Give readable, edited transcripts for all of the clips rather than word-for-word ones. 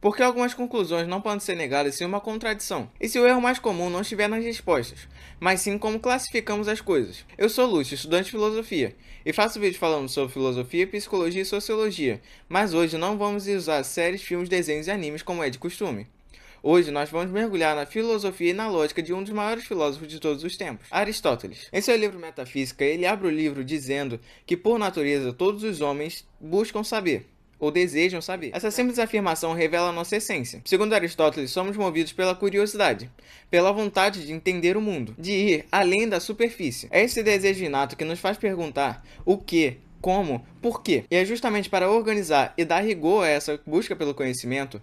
Porque algumas conclusões não podem ser negadas sem uma contradição. E se o erro mais comum não estiver nas respostas, mas sim como classificamos as coisas. Eu sou Lúcio, estudante de filosofia, e faço vídeo falando sobre filosofia, psicologia e sociologia, mas hoje não vamos usar séries, filmes, desenhos e animes como é de costume. Hoje nós vamos mergulhar na filosofia e na lógica de um dos maiores filósofos de todos os tempos, Aristóteles. Em seu livro Metafísica, ele abre o livro dizendo que, por natureza, todos os homens buscam saber, ou desejam saber. Essa simples afirmação revela a nossa essência. Segundo Aristóteles, somos movidos pela curiosidade, pela vontade de entender o mundo, de ir além da superfície. É esse desejo inato que nos faz perguntar o que, como, por quê. E é justamente para organizar e dar rigor a essa busca pelo conhecimento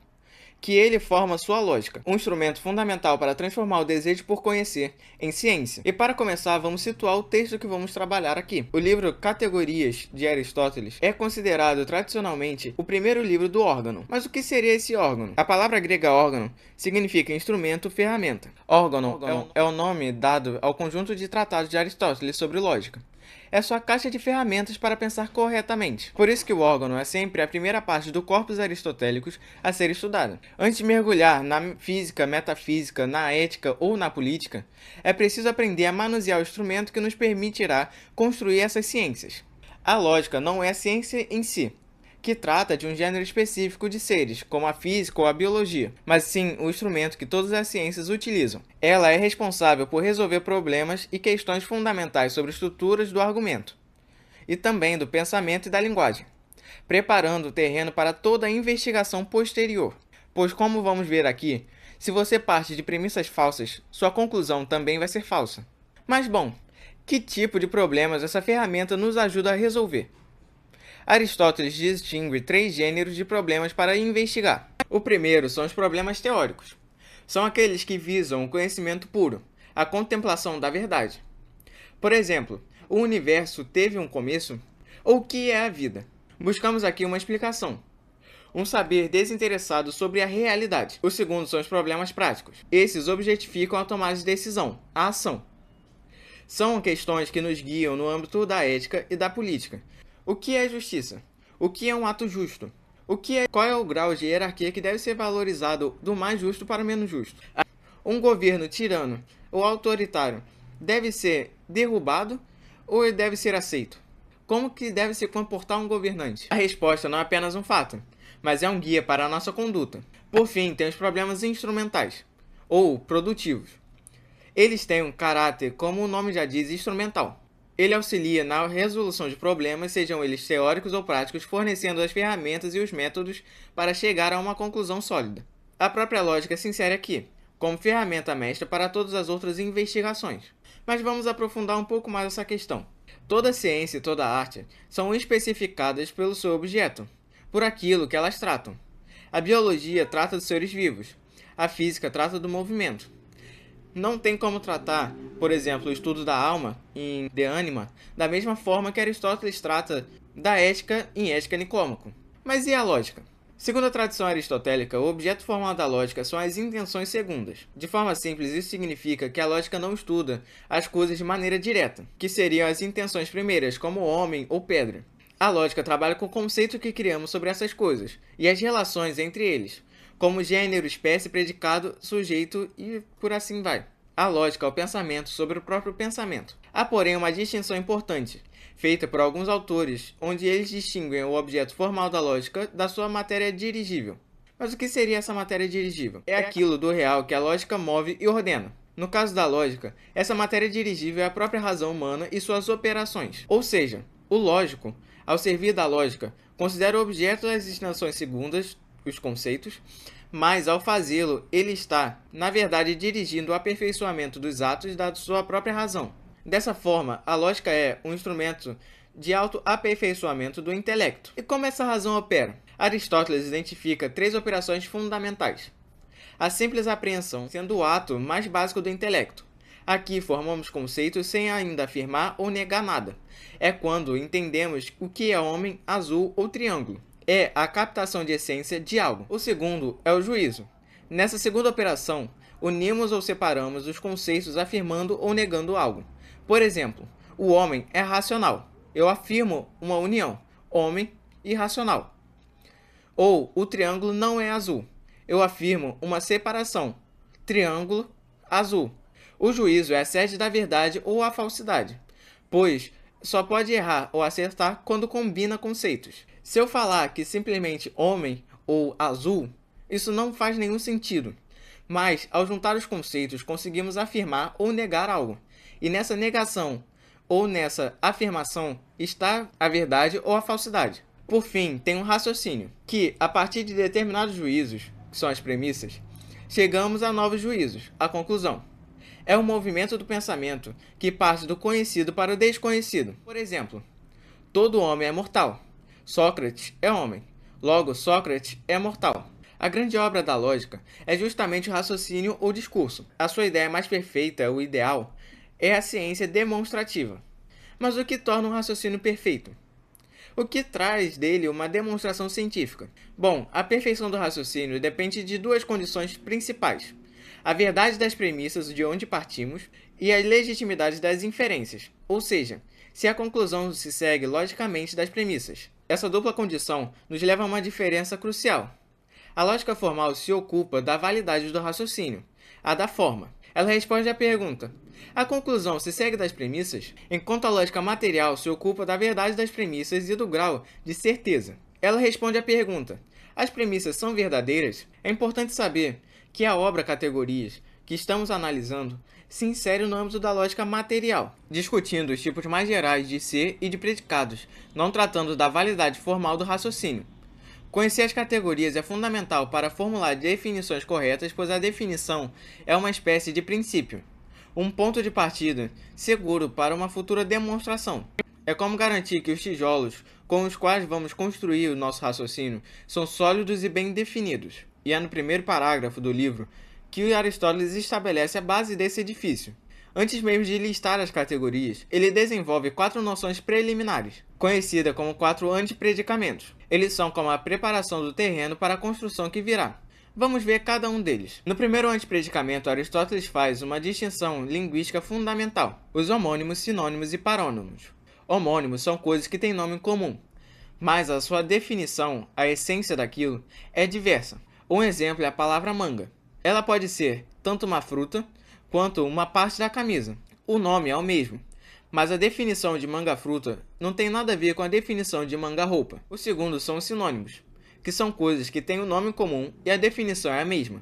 que ele forma sua lógica, um instrumento fundamental para transformar o desejo por conhecer em ciência. E para começar, vamos situar o texto que vamos trabalhar aqui. O livro Categorias de Aristóteles é considerado tradicionalmente o primeiro livro do órgão. Mas o que seria esse órgão? A palavra grega órgão significa instrumento, ferramenta. Órgão é o nome dado ao conjunto de tratados de Aristóteles sobre lógica. É sua caixa de ferramentas para pensar corretamente. Por isso que o órgão é sempre a primeira parte do corpus aristotélicos a ser estudada. Antes de mergulhar na física, metafísica, na ética ou na política, é preciso aprender a manusear o instrumento que nos permitirá construir essas ciências. A lógica não é a ciência em si, que trata de um gênero específico de seres, como a física ou a biologia, mas sim o instrumento que todas as ciências utilizam. Ela é responsável por resolver problemas e questões fundamentais sobre estruturas do argumento, e também do pensamento e da linguagem, preparando o terreno para toda a investigação posterior. Pois, como vamos ver aqui, se você parte de premissas falsas, sua conclusão também vai ser falsa. Mas bom, que tipo de problemas essa ferramenta nos ajuda a resolver? Aristóteles distingue três gêneros de problemas para investigar. O primeiro são os problemas teóricos. São aqueles que visam o conhecimento puro, a contemplação da verdade. Por exemplo, o universo teve um começo? Ou o que é a vida? Buscamos aqui uma explicação. Um saber desinteressado sobre a realidade. O segundo são os problemas práticos. Esses objetificam a tomada de decisão, a ação. São questões que nos guiam no âmbito da ética e da política. O que é justiça? O que é um ato justo? Qual é o grau de hierarquia que deve ser valorizado do mais justo para o menos justo? Um governo tirano ou autoritário deve ser derrubado ou deve ser aceito? Como que deve se comportar um governante? A resposta não é apenas um fato, mas é um guia para a nossa conduta. Por fim, tem os problemas instrumentais, ou produtivos. Eles têm um caráter, como o nome já diz, instrumental. Ele auxilia na resolução de problemas, sejam eles teóricos ou práticos, fornecendo as ferramentas e os métodos para chegar a uma conclusão sólida. A própria lógica se insere aqui, como ferramenta mestra para todas as outras investigações. Mas vamos aprofundar um pouco mais essa questão. Toda ciência e toda arte são especificadas pelo seu objeto, por aquilo que elas tratam. A biologia trata dos seres vivos, a física trata do movimento. Não tem como tratar, por exemplo, o estudo da alma, em De Anima, da mesma forma que Aristóteles trata da ética em Ética Nicômaco. Mas e a lógica? Segundo a tradição aristotélica, o objeto formal da lógica são as intenções segundas. De forma simples, isso significa que a lógica não estuda as coisas de maneira direta, que seriam as intenções primeiras, como homem ou pedra. A lógica trabalha com o conceito que criamos sobre essas coisas, e as relações entre eles, como gênero, espécie, predicado, sujeito e por assim vai. A lógica é o pensamento sobre o próprio pensamento. Há, porém, uma distinção importante, feita por alguns autores, onde eles distinguem o objeto formal da lógica da sua matéria dirigível. Mas o que seria essa matéria dirigível? É aquilo do real que a lógica move e ordena. No caso da lógica, essa matéria dirigível é a própria razão humana e suas operações. Ou seja, o lógico, ao servir da lógica, considera o objeto das intenções segundas, os conceitos, mas ao fazê-lo, ele está, na verdade, dirigindo o aperfeiçoamento dos atos da sua própria razão. Dessa forma, a lógica é um instrumento de autoaperfeiçoamento do intelecto. E como essa razão opera? Aristóteles identifica três operações fundamentais. A simples apreensão, sendo o ato mais básico do intelecto. Aqui formamos conceitos sem ainda afirmar ou negar nada. É quando entendemos o que é homem, azul ou triângulo. É a captação de essência de algo. O segundo é o juízo. Nessa segunda operação, unimos ou separamos os conceitos afirmando ou negando algo. Por exemplo, o homem é racional. Eu afirmo uma união, homem e racional. Ou o triângulo não é azul. eu afirmo uma separação. Triângulo azul. O juízo é a sede da verdade ou a falsidade, pois só pode errar ou acertar quando combina conceitos. Se eu falar que simplesmente homem ou azul, isso não faz nenhum sentido. Mas, ao juntar os conceitos, conseguimos afirmar ou negar algo. E nessa negação ou nessa afirmação está a verdade ou a falsidade. Por fim, tem um raciocínio, que, a partir de determinados juízos, que são as premissas, chegamos a novos juízos, a conclusão. É o movimento do pensamento que parte do conhecido para o desconhecido. Por exemplo, todo homem é mortal. Sócrates é homem. Logo, Sócrates é mortal. A grande obra da lógica é justamente o raciocínio ou discurso. A sua ideia mais perfeita, o ideal, é a ciência demonstrativa. Mas o que torna um raciocínio perfeito? O que traz dele uma demonstração científica? Bom, a perfeição do raciocínio depende de duas condições principais: a verdade das premissas de onde partimos e a legitimidade das inferências, ou seja, se a conclusão se segue logicamente das premissas. Essa dupla condição nos leva a uma diferença crucial. A lógica formal se ocupa da validade do raciocínio, a da forma. Ela responde à pergunta: a conclusão se segue das premissas? Enquanto a lógica material se ocupa da verdade das premissas e do grau de certeza. Ela responde à pergunta: as premissas são verdadeiras? É importante saber que a obra Categorias, que estamos analisando, se insere no âmbito da lógica material, discutindo os tipos mais gerais de ser e de predicados, não tratando da validade formal do raciocínio. Conhecer as categorias é fundamental para formular definições corretas, pois a definição é uma espécie de princípio, um ponto de partida seguro para uma futura demonstração. É como garantir que os tijolos com os quais vamos construir o nosso raciocínio são sólidos e bem definidos. E é no primeiro parágrafo do livro que Aristóteles estabelece a base desse edifício. Antes mesmo de listar as categorias, ele desenvolve 4 noções preliminares, conhecidas como 4 antepredicamentos. Eles são como a preparação do terreno para a construção que virá. Vamos ver cada um deles. No primeiro antepredicamento, Aristóteles faz uma distinção linguística fundamental: os homônimos, sinônimos e parônimos. Homônimos são coisas que têm nome em comum, mas a sua definição, a essência daquilo, é diversa. Um exemplo é a palavra manga. Ela pode ser tanto uma fruta quanto uma parte da camisa. O nome é o mesmo, mas a definição de manga-fruta não tem nada a ver com a definição de manga-roupa. O segundo são os sinônimos, que são coisas que têm um nome comum e a definição é a mesma.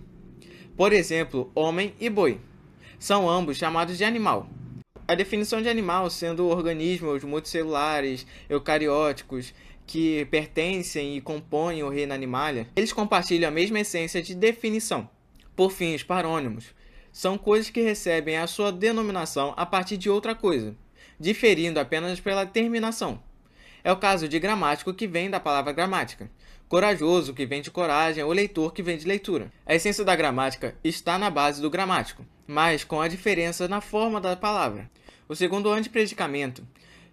Por exemplo, homem e boi. São ambos chamados de animal. A definição de animal sendo organismos multicelulares, eucarióticos, que pertencem e compõem o reino animalia, eles compartilham a mesma essência de definição. Por fim, os parônimos são coisas que recebem a sua denominação a partir de outra coisa, diferindo apenas pela terminação. É o caso de gramático, que vem da palavra gramática, corajoso, que vem de coragem, ou leitor, que vem de leitura. A essência da gramática está na base do gramático, mas com a diferença na forma da palavra. O segundo antepredicamento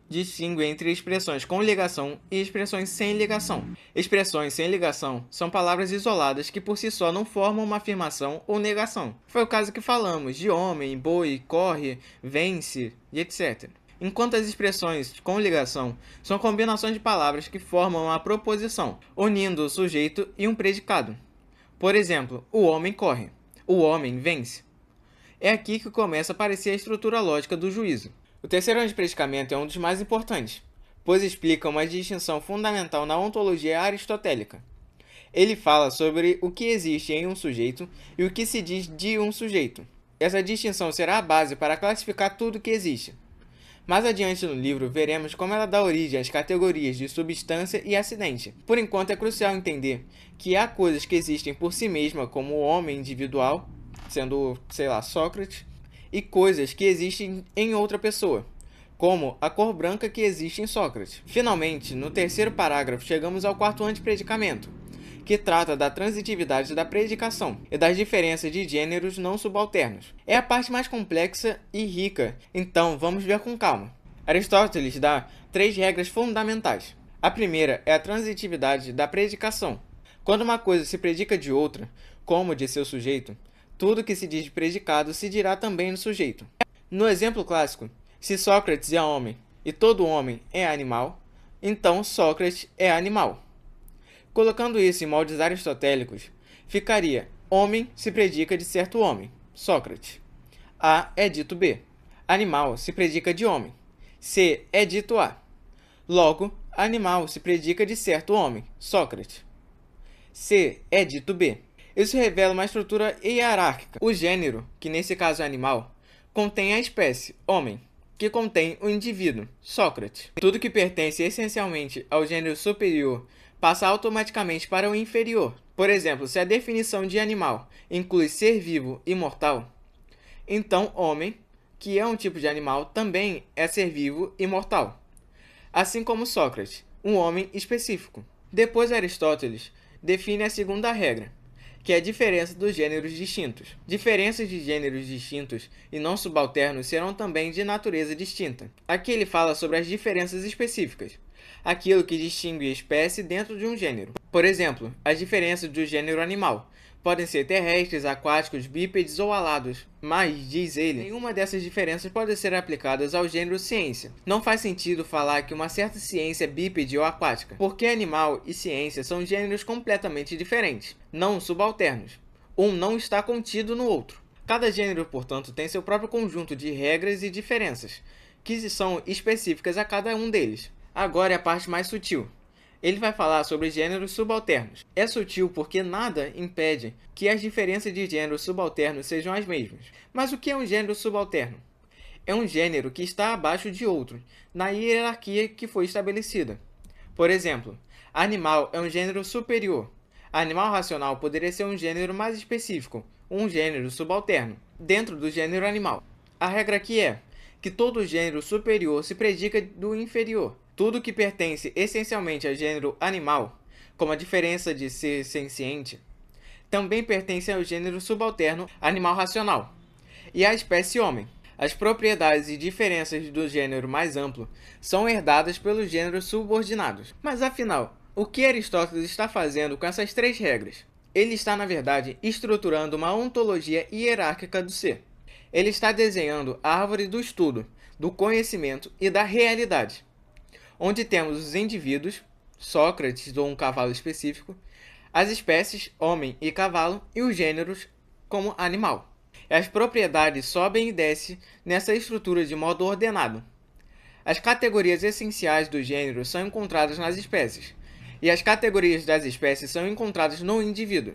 distingue entre expressões com ligação e expressões sem ligação. Expressões sem ligação são palavras isoladas que por si só não formam uma afirmação ou negação. Foi o caso que falamos de homem, boi, corre, vence e etc. Enquanto as expressões com ligação são combinações de palavras que formam uma proposição, unindo o sujeito e um predicado. Por exemplo, o homem corre, o homem vence. É aqui que começa a aparecer a estrutura lógica do juízo. O terceiro antepredicamento é um dos mais importantes, pois explica uma distinção fundamental na ontologia aristotélica. Ele fala sobre o que existe em um sujeito e o que se diz de um sujeito. Essa distinção será a base para classificar tudo que existe. Mais adiante no livro, veremos como ela dá origem às categorias de substância e acidente. Por enquanto, é crucial entender que há coisas que existem por si mesma, como o homem individual, sendo, Sócrates, e coisas que existem em outra pessoa, como a cor branca que existe em Sócrates. Finalmente, no terceiro parágrafo, chegamos ao quarto antepredicamento, que trata da transitividade da predicação e das diferenças de gêneros não subalternos. É a parte mais complexa e rica, então vamos ver com calma. Aristóteles dá 3 regras fundamentais. A primeira é a transitividade da predicação. Quando uma coisa se predica de outra, como de seu sujeito, tudo que se diz de predicado se dirá também no sujeito. No exemplo clássico, se Sócrates é homem e todo homem é animal, então Sócrates é animal. Colocando isso em moldes aristotélicos, ficaria: homem se predica de certo homem, Sócrates. A é dito B. Animal se predica de homem. C é dito A. Logo, animal se predica de certo homem, Sócrates. C é dito B. Isso revela uma estrutura hierárquica. O gênero, que nesse caso é animal, contém a espécie, homem, que contém o indivíduo, Sócrates. Tudo que pertence essencialmente ao gênero superior passa automaticamente para o inferior. Por exemplo, se a definição de animal inclui ser vivo e mortal, então homem, que é um tipo de animal, também é ser vivo e mortal. Assim como Sócrates, um homem específico. Depois Aristóteles define a segunda regra, que é a diferença dos gêneros distintos. Diferenças de gêneros distintos e não subalternos serão também de natureza distinta. Aqui ele fala sobre as diferenças específicas, aquilo que distingue a espécie dentro de um gênero. Por exemplo, as diferenças do gênero animal podem ser terrestres, aquáticos, bípedes ou alados, mas, diz ele, nenhuma dessas diferenças pode ser aplicada ao gênero ciência. Não faz sentido falar que uma certa ciência é bípede ou aquática, porque animal e ciência são gêneros completamente diferentes, não subalternos. Um não está contido no outro. Cada gênero, portanto, tem seu próprio conjunto de regras e diferenças, que são específicas a cada um deles. Agora é a parte mais sutil. Ele vai falar sobre gêneros subalternos. É sutil porque nada impede que as diferenças de gêneros subalternos sejam as mesmas. Mas o que é um gênero subalterno? É um gênero que está abaixo de outro, na hierarquia que foi estabelecida. Por exemplo, animal é um gênero superior. Animal racional poderia ser um gênero mais específico, um gênero subalterno, dentro do gênero animal. A regra aqui é que todo gênero superior se predica do inferior. Tudo que pertence essencialmente ao gênero animal, como a diferença de ser senciente, também pertence ao gênero subalterno animal racional e à espécie homem. As propriedades e diferenças do gênero mais amplo são herdadas pelos gêneros subordinados. Mas afinal, o que Aristóteles está fazendo com essas três regras? Ele está, na verdade, estruturando uma ontologia hierárquica do ser. Ele está desenhando a árvore do estudo, do conhecimento e da realidade, onde temos os indivíduos, Sócrates ou um cavalo específico, as espécies, homem e cavalo, e os gêneros, como animal. As propriedades sobem e descem nessa estrutura de modo ordenado. As categorias essenciais do gênero são encontradas nas espécies, e as categorias das espécies são encontradas no indivíduo.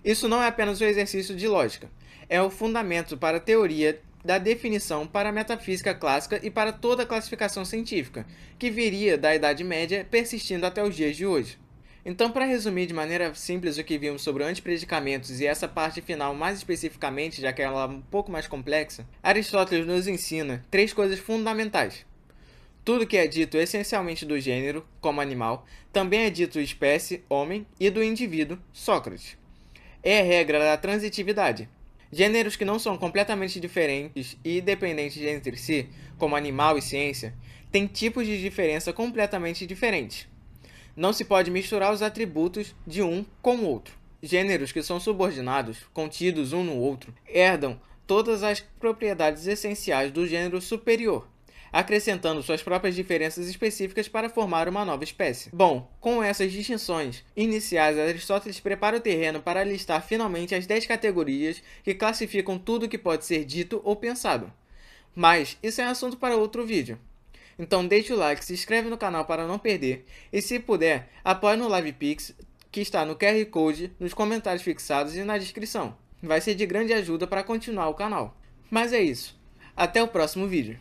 Isso não é apenas um exercício de lógica, é o fundamento para a teoria da definição para a metafísica clássica e para toda a classificação científica, que viria da Idade Média persistindo até os dias de hoje. Então, para resumir de maneira simples o que vimos sobre antipredicamentos e essa parte final mais especificamente, já que ela é um pouco mais complexa, Aristóteles nos ensina três coisas fundamentais. Tudo que é dito essencialmente do gênero, como animal, também é dito espécie, homem, e do indivíduo, Sócrates. É a regra da transitividade. Gêneros que não são completamente diferentes e independentes entre si, como animal e ciência, têm tipos de diferença completamente diferentes. Não se pode misturar os atributos de um com o outro. Gêneros que são subordinados, contidos um no outro, herdam todas as propriedades essenciais do gênero superior, acrescentando suas próprias diferenças específicas para formar uma nova espécie. Bom, com essas distinções iniciais, Aristóteles prepara o terreno para listar finalmente as 10 categorias que classificam tudo que pode ser dito ou pensado. Mas isso é assunto para outro vídeo. Então deixe o like, se inscreve no canal para não perder, e se puder, apoie no LivePix, que está no QR Code, nos comentários fixados e na descrição. Vai ser de grande ajuda para continuar o canal. Mas é isso. Até o próximo vídeo.